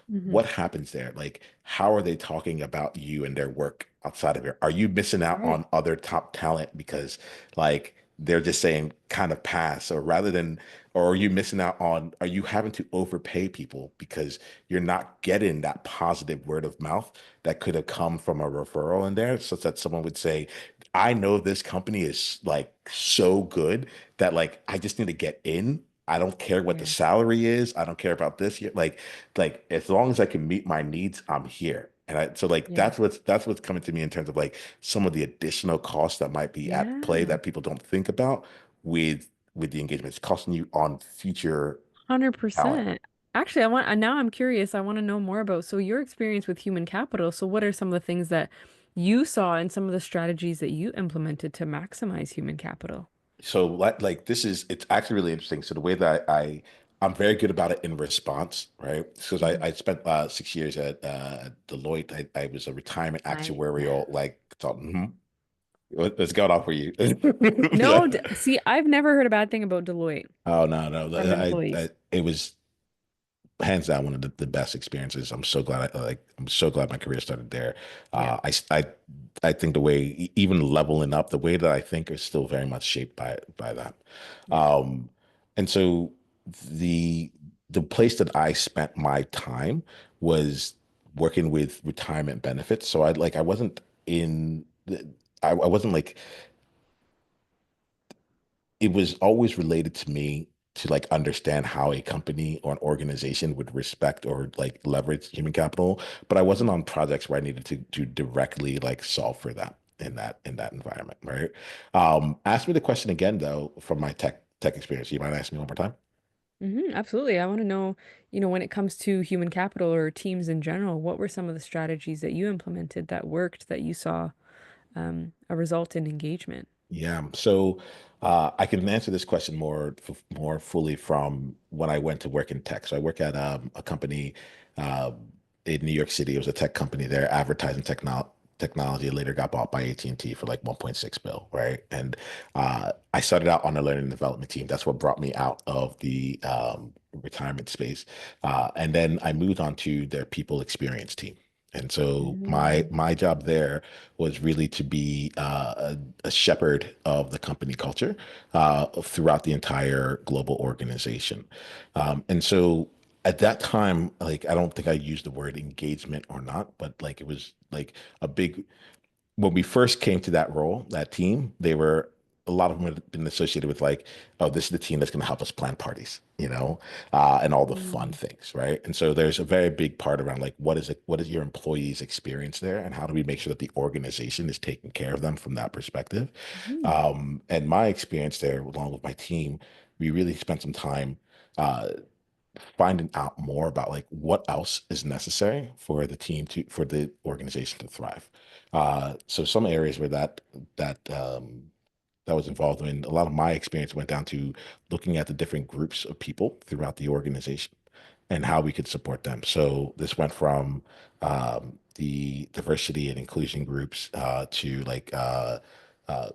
Speaker 2: Hmm.
Speaker 1: What happens there? Like, how are they talking about you and their work outside of it? Are you missing out
Speaker 2: Right.
Speaker 1: on other top talent because, like, they're just saying kind of pass, or rather than, or are you missing out on, are you having to overpay people because you're not getting that positive word of mouth that could have come from a referral in there, such that someone would say, I know this company is like so good that like I just need to get in. I don't care what the
Speaker 2: Yeah.
Speaker 1: salary is. I don't care about this yet. Like as long as I can meet my needs, I'm here. And so like
Speaker 2: Yeah.
Speaker 1: that's what's coming to me in terms of like some of the additional costs that might be at play
Speaker 2: Yeah.
Speaker 1: that people don't think about with the engagement. It's costing you on future talent.
Speaker 2: 100%. Actually, now I'm curious. I want to know more about so your experience with human capital. So what are some of the things that you saw and some of the strategies that you implemented to maximize human capital?
Speaker 1: So like this is it's actually really interesting. So the way that I'm very good about it in response, right? Because I,
Speaker 2: Mhm.
Speaker 1: I spent 6 years at Deloitte. I was a retirement
Speaker 2: Nice.
Speaker 1: actuarial like consultant. Mhm. What's going on for you?
Speaker 2: No, see, I've never heard a bad thing about Deloitte
Speaker 1: Oh no, no.
Speaker 2: from employees.
Speaker 1: It was hands down one of the best experiences. I'm so glad my career started there.
Speaker 2: Yeah.
Speaker 1: Uh, I, I I think the way even leveling up, the way that I think is still very much shaped by that.
Speaker 2: Yeah.
Speaker 1: Um, and so the the place that I spent my time was working with retirement benefits. So I wasn't in I wasn't like it was always related to me to like understand how a company or an organization would respect or like leverage human capital, but I wasn't
Speaker 2: Mhm.
Speaker 1: on projects where I needed to directly like solve for that in that environment, right? Ask me the question again though from my tech experience. You mind asking me one more time?
Speaker 2: Absolutely. I want to know, when it comes to human capital or teams in general, what were some of the strategies that you implemented that worked that you saw a result in engagement?
Speaker 1: Yeah. So I can answer this question more fully from when I went to work in tech. So I work at a company uh, in New York City. It was a tech company there, advertising technology. It later got bought by AT&T for like 1.6 bill, right? And I started out on the learning and development team. That's what brought me out of the retirement space. And then I moved on to their people experience team. And so
Speaker 2: Mm.
Speaker 1: my job there was really to be a shepherd of the company culture throughout the entire global organization. And so at that time, like I don't think I used the word engagement or not, but like it was like a big when we first came to that role, that team, they were a lot of them had been associated with like, oh, this is the team that's going to help us plan parties, and all the fun
Speaker 2: Mm.
Speaker 1: things, right? And so there's a very big part around like, what is it? What is your employees' experience there, and how do we make sure that the organization is taking care of them from that perspective?
Speaker 2: Mm.
Speaker 1: And my experience there, along with my team, we really spent some time. Uh, Finding out more about like what else is necessary for for the organization to thrive. So some areas where that was involved in a lot of my experience went down to looking at the different groups of people throughout the organization and how we could support them. So this went from the diversity and inclusion groups to uh,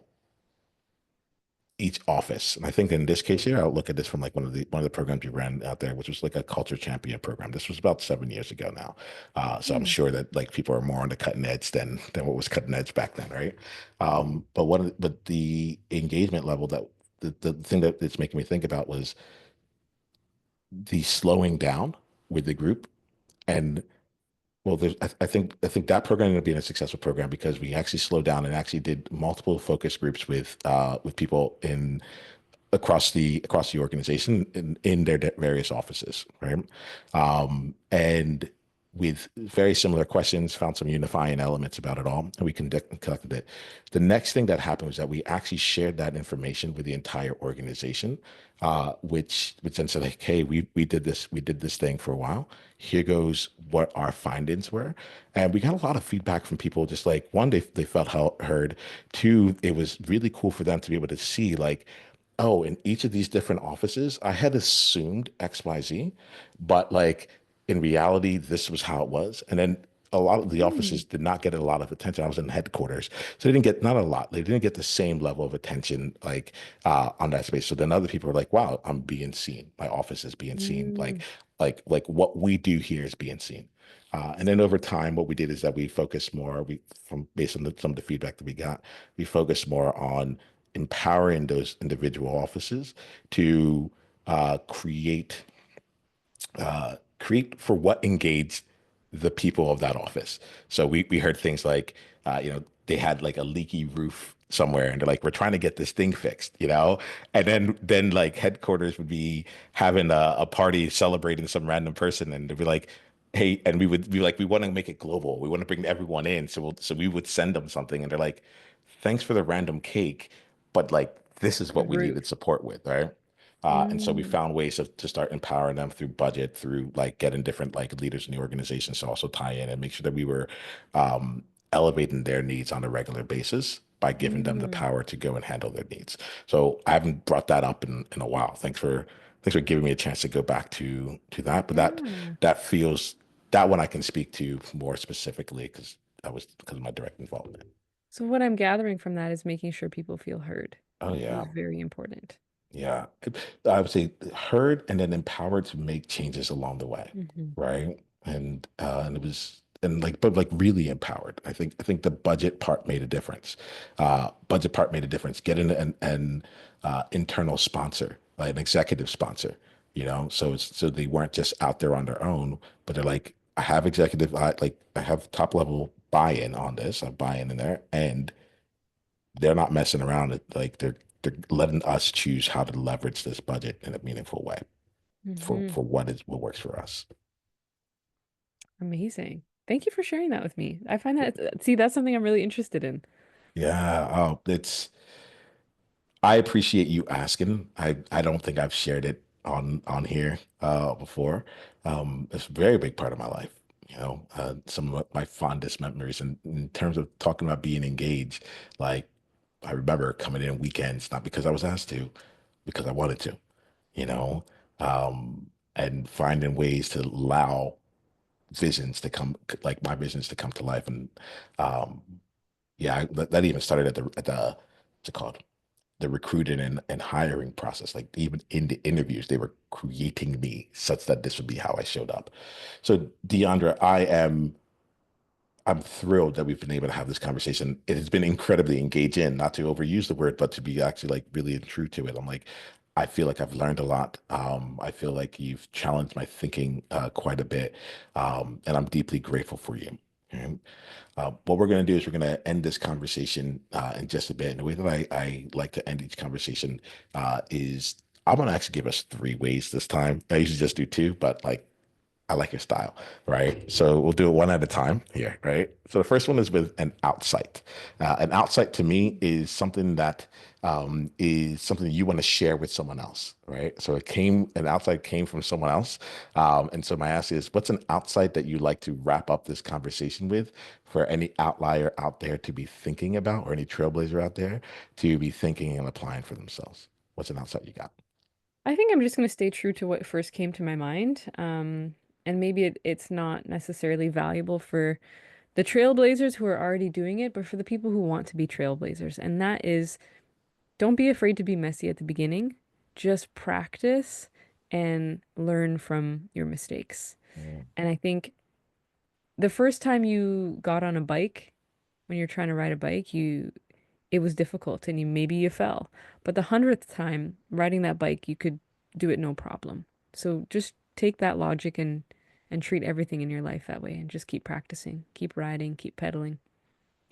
Speaker 1: each office. And I think in this case here, I'll look at this from like one of the programs we ran out there, which was like a culture champion program. This was about 7 years ago now. So I'm
Speaker 2: Mm.
Speaker 1: sure that like people are more on the cutting edge than what was cutting edge back then, right? But the engagement level that the thing that it's making me think about was the slowing down with the group. And well, I think that program ended up being a successful program because we actually slowed down and actually did multiple focus groups with people in across the organization in their various offices, right? And with very similar questions, found some unifying elements about it all, and we conducted it. The next thing that happened was that we actually shared that information with the entire organization, which then said like, hey, we did this thing for a while. Here goes what our findings were, and we got a lot of feedback from people. Just like one, they felt heard. Two, it was really cool for them to be able to see like, oh, in each of these different offices, I had assumed XYZ, but like in reality, this was how it was. And then a lot of the
Speaker 2: Mm.
Speaker 1: offices did not get a lot of attention. I was in headquarters, so they didn't get not a lot. They didn't get the same level of attention like on that space. So then other people were like, "Wow, I'm being seen. My office is being seen.
Speaker 2: Mm.
Speaker 1: Like what we do here is being seen." And then over time, what we did is that we focused more. We from based on some of the feedback that we got, we focused more on empowering those individual offices to create create for what engaged the people of that office. So we heard things like, they had like a leaky roof somewhere, and they're like, we're trying to get this thing fixed, and then like headquarters would be having a party celebrating some random person, and they'd be like, hey, and we would be like, we want to make it global. We want to bring everyone in, so we would send them something, and they're like, thanks for the random cake, but like this is
Speaker 2: The
Speaker 1: what we needed
Speaker 2: roof.
Speaker 1: support with, right? And so we
Speaker 2: Mm.
Speaker 1: found ways to start empowering them through budget, through like getting different like leaders in the organization to also tie in and make sure that we were elevating their needs on a regular basis by giving them the
Speaker 2: Mm.
Speaker 1: power to go and handle their needs. So I haven't brought that up in a while. Thanks for giving me a chance to go back to that. But
Speaker 2: Yeah.
Speaker 1: that feels that one I can speak to more specifically because that was because of my direct involvement.
Speaker 2: So what I'm gathering from that is making sure people feel heard
Speaker 1: Oh
Speaker 2: is
Speaker 1: yeah.
Speaker 2: very important.
Speaker 1: Yeah, I would say heard and then empowered to make changes along the way,
Speaker 2: Hmm.
Speaker 1: right? And it was and like but like really empowered. I think the budget part made a difference. Budget part made a difference. Getting an internal sponsor, like an executive sponsor, so they weren't just out there on their own, but they're like, I have top level buy-in on this. I buy in there, and they're not messing around. Like they're letting us choose how to leverage this budget in a meaningful way
Speaker 2: Hmm.
Speaker 1: for what works for us.
Speaker 2: Amazing. Thank you for sharing that with me. I find that, see, that's something I'm really interested in.
Speaker 1: Yeah. Oh, it's I appreciate you asking. I don't think I've shared it on here before. It's a very big part of my life. Some of my fondest memories in terms of talking about being engaged. Like I remember coming in weekends, not because I was asked to, because I wanted to. You know, and finding ways to allow visions to come, like my visions to come to life. And um, yeah, that even started at the what's it called? The recruiting and hiring process. Like even in the interviews, they were creating me such that this would be how I showed up. So Deandra, I am I'm thrilled that we've been able to have this conversation. It has been incredibly engaging, not to overuse the word, but to be actually like really true to it. I'm like, I feel like I've learned a lot. I feel like you've challenged my thinking quite a bit, and I'm deeply grateful for you. And what we're going to do is we're going to end this conversation in just a bit. And the way that I like to end each conversation is I'm going to actually give us three ways this time. I usually just do two, but like I like your style, right? So we'll do it one at a time here, right? So the first one is with an outsight. An outsight to me is something you want to share with someone else, right? So an outsight came from someone else. And so my ask is, what's an outsight that you like to wrap up this conversation with for any outlier out there to be thinking about or any trailblazer out there to be thinking and applying for themselves? What's an outsight you got?
Speaker 2: I think I'm just going to stay true to what first came to my mind. And maybe it's not necessarily valuable for the trailblazers who are already doing it, but for the people who want to be trailblazers. And that is, don't be afraid to be messy at the beginning. Just practice and learn from your mistakes.
Speaker 1: Mm,
Speaker 2: And I think the first time you got on a bike, when you're trying to ride a bike, it was difficult and maybe you fell. But the 100th time riding that bike, you could do it no problem. So just take that logic and treat everything in your life that way and just keep practicing, keep riding, keep pedaling.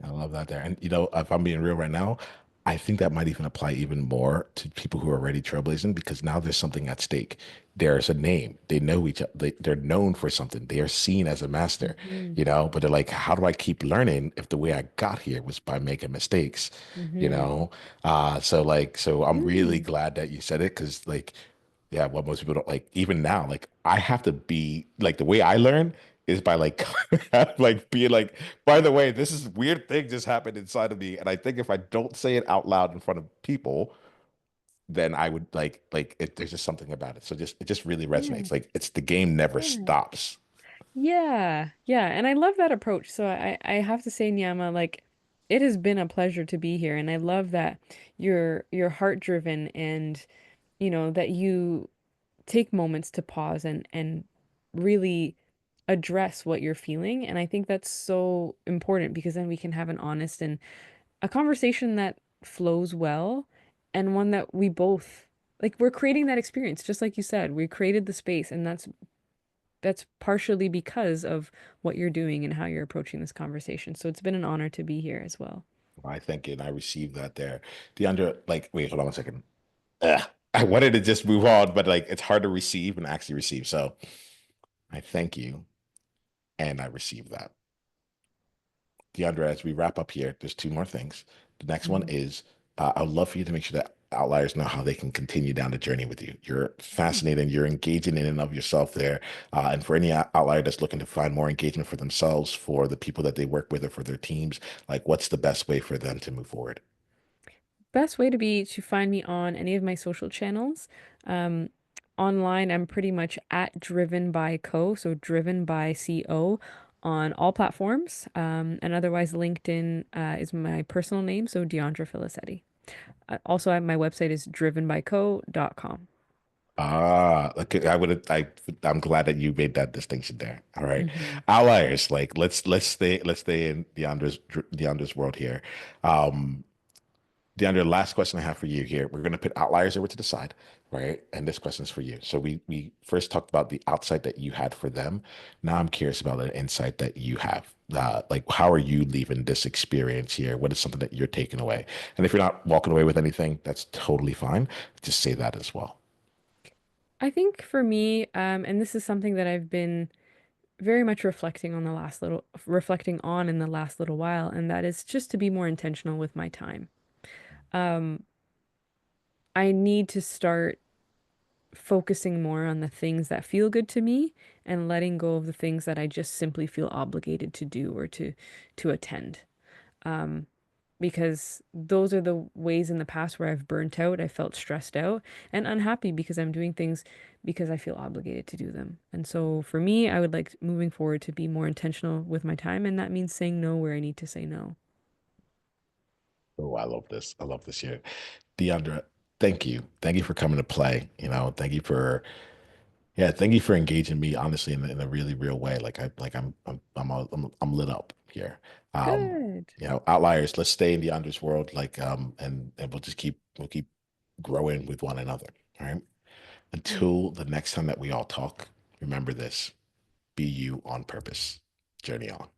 Speaker 1: I love that there. And if I'm being real right now, I think that might even apply even more to people who are already trailblazing because now there's something at stake. There's a name. They know each other. They're known for something. They are seen as a master,
Speaker 2: Hmm.
Speaker 1: but they're like, how do I keep learning if the way I got here was by making mistakes, you
Speaker 2: Hmm.
Speaker 1: know? So I'm really
Speaker 2: Mm.
Speaker 1: glad that you said it because like yeah, what most people don't like, even now, like I have to be like the way I learn is by like like being like, by the way, this is weird thing just happened inside of me. And I think if I don't say it out loud in front of people, then I would there's just something about it. So just it just really
Speaker 2: Yeah.
Speaker 1: resonates. Like it's the game never
Speaker 2: Yeah.
Speaker 1: stops.
Speaker 2: Yeah. Yeah. And I love that approach. So I have to say, Nyama, like it has been a pleasure to be here. And I love that you're heart driven and that you take moments to pause and really address what you're feeling. And I think that's so important because then we can have an honest and a conversation that flows well and one that we both like we're creating that experience just like you said. We created the space and that's partially because of what you're doing and how you're approaching this conversation. So it's been an honor to be here as well.
Speaker 1: I think and I received that there. Deandra, like, wait, hold on one second. I wanted to just move on, but like it's hard to receive and actually receive. So I thank you and I received that. Deandra, as we wrap up here, there's two more things. The next one
Speaker 2: Mhm.
Speaker 1: is I would love for you to make sure that outliers know how they can continue down the journey with you. You're
Speaker 2: Yeah.
Speaker 1: fascinating. You're engaging in and of yourself there. And for any outlier that's looking to find more engagement for themselves, for the people that they work with, or for their teams, like what's the best way for them to move forward?
Speaker 2: Best way to be to find me on any of my social channels. Um, Online, I'm pretty much at Driven by Co, so Driven by CO on all platforms. And otherwise, LinkedIn is my personal name, so Diondra Filicetti. Also, my website is drivenbyco.com.
Speaker 1: Okay. I'm glad that you made that distinction there. All right.
Speaker 2: Hmm.
Speaker 1: Outliers, like let's stay in Deandra's world here. Um, DeAndre, last question I have for you here. We're going to put outliers over to the side, right? And this question is for you. So we first talked about the outside that you had for them. Now I'm curious about the insight that you have. Like, how are you leaving this experience here? What is something that you're taking away? And if you're not walking away with anything, that's totally fine. Just say that as well.
Speaker 2: I think for me, and this is something that I've been very much reflecting on in the last little while, and that is just to be more intentional with my time. Um, I need to start focusing more on the things that feel good to me and letting go of the things that I just simply feel obligated to do or to attend. Um, because those are the ways in the past where I've burnt out, I felt stressed out and unhappy because I'm doing things because I feel obligated to do them. And so for me, I would like moving forward to be more intentional with my time, and that means saying no where I need to say no.
Speaker 1: Oh, I love this. I love this here. Deandra, thank you. Thank you for coming to play. Thank you for yeah, thank you for engaging me honestly in a really real way. Like I'm lit up here.
Speaker 2: Good.
Speaker 1: Outliers, let's stay in the unders world, and we'll keep growing with one another. All right.
Speaker 2: Mm.
Speaker 1: Until the next time that we all talk, remember this: be you on purpose. Journey on.